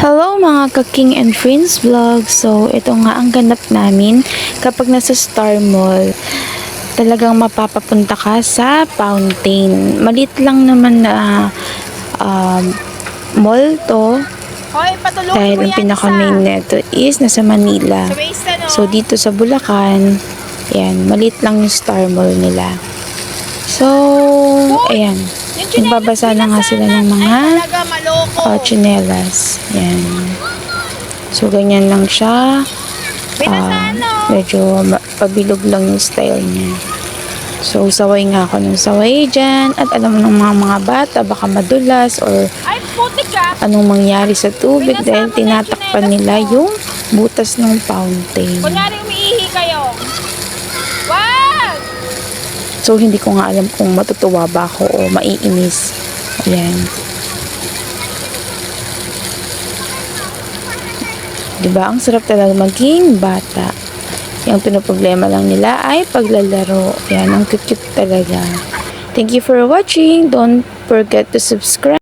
Hello mga ka-King and Friends vlog. So, ito nga ang ganap namin kapag nasa Star Mall. Talagang mapapapunta ka sa fountain. Malit lang naman na mall to. Hoy, patulogin Dahil mo ang yan pinaka-main neto is nasa Manila. Sa waist, ano? So, dito sa Bulacan, yan, malit lang yung Star Mall nila. So, ayan. Nagbabasa na nga sila ng mga tsinelas. Yan. So, ganyan lang siya. Medyo pabilog lang yung style niya. So, saway nga ako ng saway dyan. At alam mo ng mga bata, baka madulas or anong mangyari sa tubig dahil tinatakpan nila yung butas ng fountain. Kunyari umiihi kayo. Wag! So, hindi ko nga alam kung matutuwa ba ako o maiinis. Ayan. Diba? Ang sarap talaga maging bata. Yung pinoproblema lang nila ay paglalaro. Ayan, ang cute-cute talaga. Thank you for watching. Don't forget to subscribe.